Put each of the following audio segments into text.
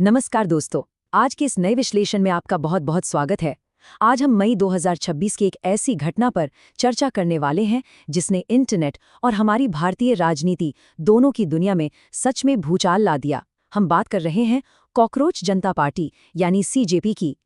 नमस्कार दोस्तों। आज के इस नए विश्लेषण में आपका बहुत बहुत स्वागत है। आज हम मई 2026 की एक ऐसी घटना पर चर्चा करने वाले हैं जिसने इंटरनेट और हमारी भारतीय राजनीति दोनों की दुनिया में सच में भूचाल ला दिया। हम बात कर रहे हैं कॉकरोच जनता पार्टी यानी सीजेपी की।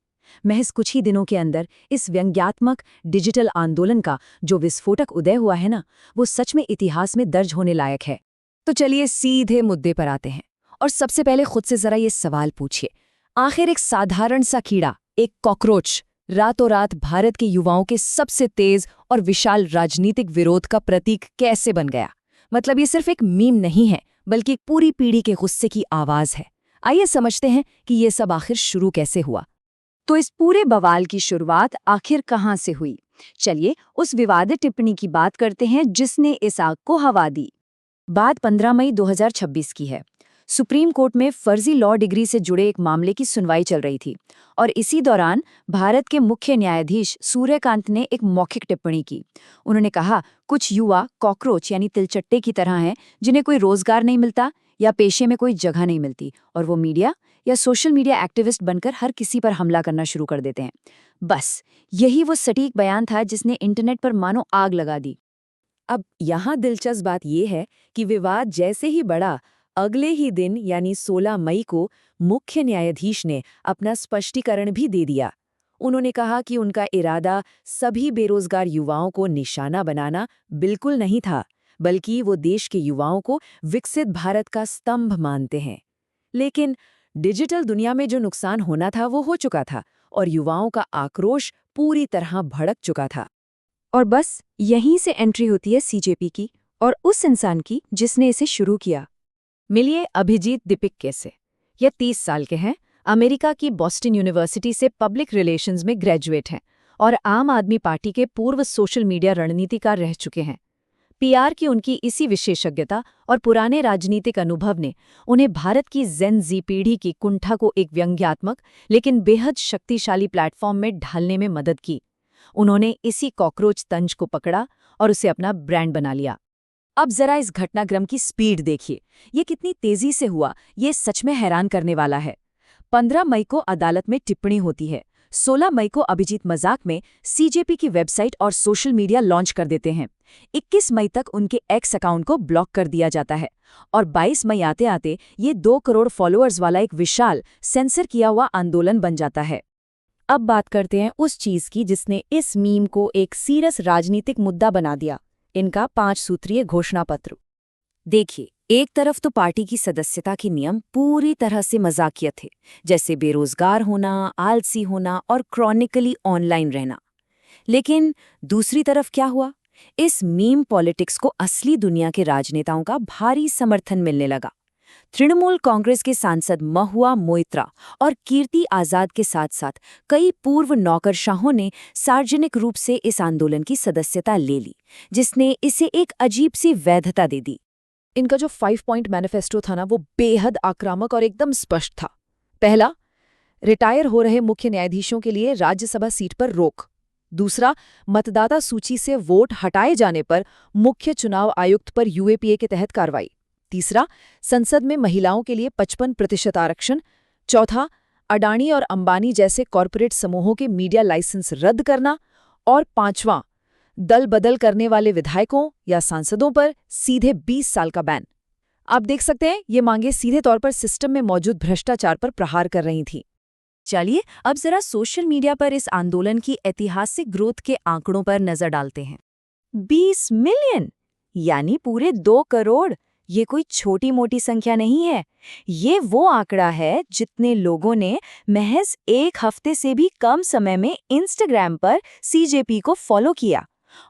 महज कुछ ही दिनों के अंदर इस व्यंग्यात्मक डिजिटल आंदोलन का जो विस्फोटक उदय हुआ है ना, वो सच में इतिहास में दर्ज होने लायक है। तो चलिए सीधे मुद्दे पर आते हैं और सबसे पहले खुद से जरा ये सवाल पूछिए, आखिर एक साधारण सा कीड़ा, एक कॉकरोच, रातों रात भारत के युवाओं के सबसे तेज और विशाल राजनीतिक विरोध का प्रतीक कैसे बन गया? मतलब ये सिर्फ एक मीम नहीं है, बल्कि एक पूरी पीढ़ी के गुस्से की आवाज है। आइए समझते हैं कि ये सब आखिर शुरू कैसे हुआ। तो इस पूरे बवाल की शुरुआत आखिर कहाँ से हुई? चलिए उस विवादित टिप्पणी की बात करते हैं जिसने इस आग को हवा दी। बात 15 मई 2026 की है। सुप्रीम कोर्ट में फर्जी लॉ डिग्री से जुड़े एक मामले की सुनवाई चल रही थी और इसी दौरान भारत के मुख्य न्यायाधीश सूर्यकांत ने एक मौखिक टिप्पणी की। उन्होंने कहा, कुछ युवा कॉकरोच यानी तिलचट्टे की तरह हैं जिन्हें कोई रोजगार नहीं मिलता या पेशे में कोई जगह नहीं मिलती और वो मीडिया या सोशल मीडिया एक्टिविस्ट बनकर हर किसी पर हमला करना शुरू कर देते हैं। बस यही वो सटीक बयान था जिसने इंटरनेट पर मानो आग लगा दी। अब यहाँ दिलचस्प बात यह है कि विवाद जैसे ही बढ़ा, अगले ही दिन यानी 16 मई को मुख्य न्यायाधीश ने अपना स्पष्टीकरण भी दे दिया। उन्होंने कहा कि उनका इरादा सभी बेरोजगार युवाओं को निशाना बनाना बिल्कुल नहीं था, बल्कि वो देश के युवाओं को विकसित भारत का स्तंभ मानते हैं। लेकिन डिजिटल दुनिया में जो नुकसान होना था वो हो चुका था और युवाओं का आक्रोश पूरी तरह भड़क चुका था। और बस यहीं से एंट्री होती है सीजेपी की और उस इंसान की जिसने इसे शुरू किया। मिलिए अभिजीत दीपिक से। ये 30 साल के हैं, अमेरिका की बॉस्टन यूनिवर्सिटी से पब्लिक रिलेशंस में ग्रेजुएट हैं और आम आदमी पार्टी के पूर्व सोशल मीडिया रणनीतिकार रह चुके हैं। पीआर की उनकी इसी विशेषज्ञता और पुराने राजनीतिक अनुभव ने उन्हें भारत की जेन जी पीढ़ी की कुंठा को एक व्यंग्यात्मक लेकिन बेहद शक्तिशाली प्लेटफॉर्म में ढालने में मदद की। उन्होंने इसी कॉकरोच तंज को पकड़ा और उसे अपना ब्रांड बना लिया। अब जरा इस घटनाक्रम की स्पीड देखिए, ये कितनी तेजी से हुआ, ये सच में हैरान करने वाला है। 15 मई को अदालत में टिप्पणी होती है। 16 मई को अभिजीत मजाक में सीजेपी की वेबसाइट और सोशल मीडिया लॉन्च कर देते हैं। 21 मई तक उनके एक्स अकाउंट को ब्लॉक कर दिया जाता है और 22 मई आते आते ये 2 करोड़ फॉलोअर्स वाला एक विशाल सेंसर किया हुआ आंदोलन बन जाता है। अब बात करते हैं उस चीज की जिसने इस मीम को एक सीरियस राजनीतिक मुद्दा बना दिया, इनका 5 सूत्रीय घोषणा पत्र। देखिए, एक तरफ तो पार्टी की सदस्यता के नियम पूरी तरह से मजाकिया थे, जैसे बेरोजगार होना, आलसी होना और क्रॉनिकली ऑनलाइन रहना। लेकिन दूसरी तरफ क्या हुआ? इस मीम पॉलिटिक्स को असली दुनिया के राजनेताओं का भारी समर्थन मिलने लगा। तृणमूल कांग्रेस के सांसद महुआ मोइत्रा और कीर्ति आजाद के साथ साथ कई पूर्व नौकरशाहों ने सार्वजनिक रूप से इस आंदोलन की सदस्यता ले ली, जिसने इसे एक अजीब सी वैधता दे दी। इनका जो 5 पॉइंट मैनिफेस्टो था ना, वो बेहद आक्रामक और एकदम स्पष्ट था। पहला, रिटायर हो रहे मुख्य न्यायाधीशों के लिए राज्यसभा सीट पर रोक। दूसरा, मतदाता सूची से वोट हटाए जाने पर मुख्य चुनाव आयुक्त पर यूएपीए के तहत कार्रवाई। तीसरा, संसद में महिलाओं के लिए 55% आरक्षण। चौथा, अडानी और अंबानी जैसे कॉरपोरेट समूहों के मीडिया लाइसेंस रद्द करना। और पांचवां, दल बदल करने वाले विधायकों या सांसदों पर सीधे 20 साल का बैन। आप देख सकते हैं, ये मांगे सीधे तौर पर सिस्टम में मौजूद भ्रष्टाचार पर प्रहार कर रही थीं। चलिए अब जरा सोशल मीडिया पर इस आंदोलन की ऐतिहासिक ग्रोथ के आंकड़ों पर नजर डालते हैं। 20 मिलियन यानी पूरे 2 करोड़। ये कोई छोटी मोटी संख्या नहीं है। ये वो आंकड़ा है जितने लोगों ने महज 1 हफ्ते से भी कम समय में इंस्टाग्राम पर सीजेपी को फॉलो किया।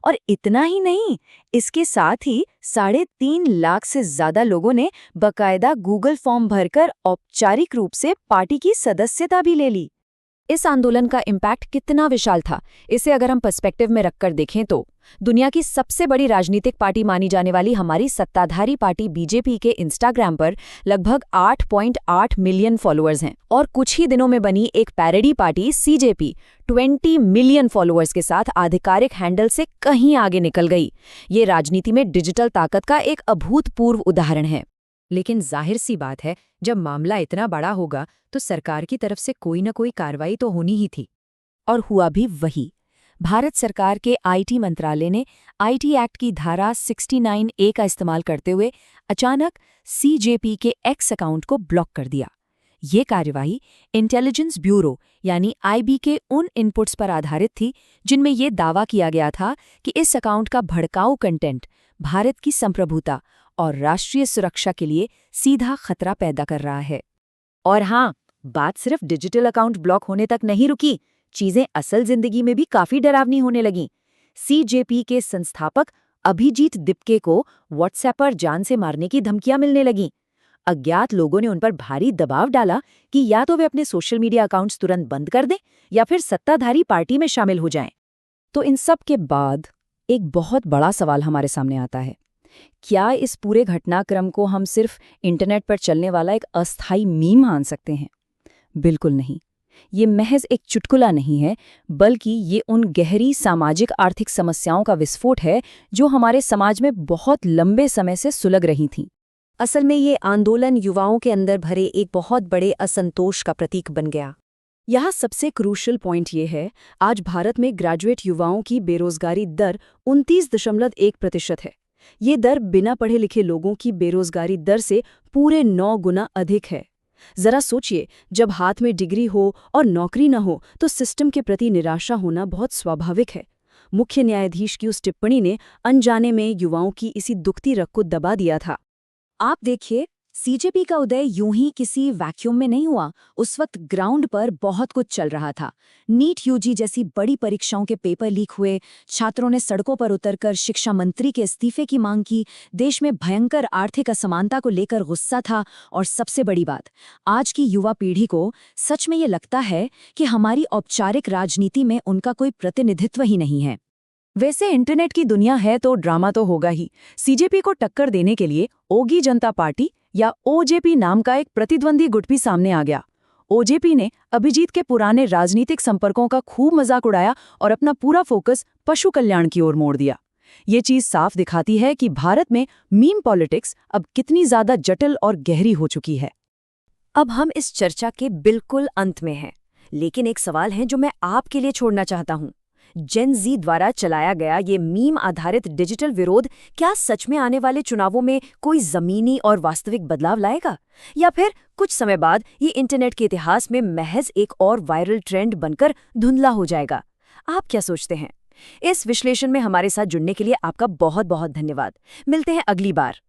और इतना ही नहीं, इसके साथ ही 3.5 लाख से ज्यादा लोगों ने बकायदा गूगल फॉर्म भरकर औपचारिक रूप से पार्टी की सदस्यता भी ले ली। इस आंदोलन का इम्पैक्ट कितना विशाल था, इसे अगर हम पर्सपेक्टिव में रखकर देखें तो दुनिया की सबसे बड़ी राजनीतिक पार्टी मानी जाने वाली हमारी सत्ताधारी पार्टी बीजेपी के इंस्टाग्राम पर लगभग 8.8 मिलियन फॉलोअर्स हैं और कुछ ही दिनों में बनी एक parody party CJP 20 million followers के साथ आधिकारिक हैंडल से कहीं आगे निकल गई। ये राजनीति में डिजिटल ताकत का एक अभूतपूर्व उदाहरण है। लेकिन जाहिर सी बात है, जब मामला इतना बड़ा होगा तो सरकार की तरफ से कोई न कोई कार्रवाई तो होनी ही थी। और हुआ भी वही। भारत सरकार के आईटी मंत्रालय ने आईटी एक्ट की धारा 69A का इस्तेमाल करते हुए अचानक सीजेपी के एक्स अकाउंट को ब्लॉक कर दिया। ये कार्यवाही इंटेलिजेंस ब्यूरो यानी आईबी के उन इनपुट्स पर आधारित थी जिनमें ये दावा किया गया था कि इस अकाउंट का भड़काऊ कंटेंट भारत की संप्रभुता और राष्ट्रीय सुरक्षा के लिए सीधा खतरा पैदा कर रहा है। और हाँ, बात सिर्फ डिजिटल अकाउंट ब्लॉक होने तक नहीं रुकी, चीजें असल जिंदगी में भी काफी डरावनी होने लगीं। सीजेपी के संस्थापक अभिजीत दिपके को व्हाट्सएप पर जान से मारने की धमकियां मिलने लगीं। अज्ञात लोगों ने उन पर भारी दबाव डाला कि या तो वे अपने सोशल मीडिया अकाउंट्स तुरंत बंद कर दें या फिर सत्ताधारी पार्टी में शामिल हो जाएं। तो इन सब के बाद एक बहुत बड़ा सवाल हमारे सामने आता है, क्या इस पूरे घटनाक्रम को हम सिर्फ इंटरनेट पर चलने वाला एक अस्थायी मीम मान सकते हैं? बिल्कुल नहीं। ये महज एक चुटकुला नहीं है, बल्कि ये उन गहरी सामाजिक आर्थिक समस्याओं का विस्फोट है जो हमारे समाज में बहुत लंबे समय से सुलग रही थीं। असल में ये आंदोलन युवाओं के अंदर भरे एक बहुत बड़े असंतोष का प्रतीक बन गया। यहाँ सबसे क्रूशल पॉइंट ये है, आज भारत में ग्रेजुएट युवाओं की बेरोजगारी दर 29.1% है। ये दर बिना पढ़े लिखे लोगों की बेरोजगारी दर से पूरे 9 गुना अधिक है। जरा सोचिए, जब हाथ में डिग्री हो और नौकरी न हो तो सिस्टम के प्रति निराशा होना बहुत स्वाभाविक है। मुख्य न्यायाधीश की उस टिप्पणी ने अनजाने में युवाओं की इसी दुखती रग को दबा दिया था। आप देखिए, सीजेपी का उदय यूं ही किसी वैक्यूम में नहीं हुआ। उस वक्त ग्राउंड पर बहुत कुछ चल रहा था। नीट यूजी जैसी बड़ी परीक्षाओं के पेपर लीक हुए, छात्रों ने सड़कों पर उतरकर शिक्षा मंत्री के इस्तीफे की मांग की, देश में भयंकर आर्थिक असमानता को लेकर गुस्सा था, और सबसे बड़ी बात, आज की युवा पीढ़ी को सच में ये लगता है कि हमारी औपचारिक राजनीति में उनका कोई प्रतिनिधित्व ही नहीं है। वैसे इंटरनेट की दुनिया है तो ड्रामा तो होगा ही। सीजेपी को टक्कर देने के लिए ओगी जनता पार्टी या ओजेपी नाम का एक प्रतिद्वंदी गुट भी सामने आ गया। ओजेपी ने अभिजीत के पुराने राजनीतिक संपर्कों का खूब मजाक उड़ाया और अपना पूरा फोकस पशु कल्याण की ओर मोड़ दिया। ये चीज साफ दिखाती है कि भारत में मीम पॉलिटिक्स अब कितनी ज्यादा जटिल और गहरी हो चुकी है। अब हम इस चर्चा के बिल्कुल अंत में हैं, लेकिन एक सवाल है जो मैं आपके लिए छोड़ना चाहता हूं। जेन ज़ी द्वारा चलाया गया ये मीम आधारित डिजिटल विरोध क्या सच में आने वाले चुनावों में कोई जमीनी और वास्तविक बदलाव लाएगा, या फिर कुछ समय बाद ये इंटरनेट के इतिहास में महज एक और वायरल ट्रेंड बनकर धुंधला हो जाएगा? आप क्या सोचते हैं? इस विश्लेषण में हमारे साथ जुड़ने के लिए आपका बहुत बहुत धन्यवाद। मिलते हैं अगली बार।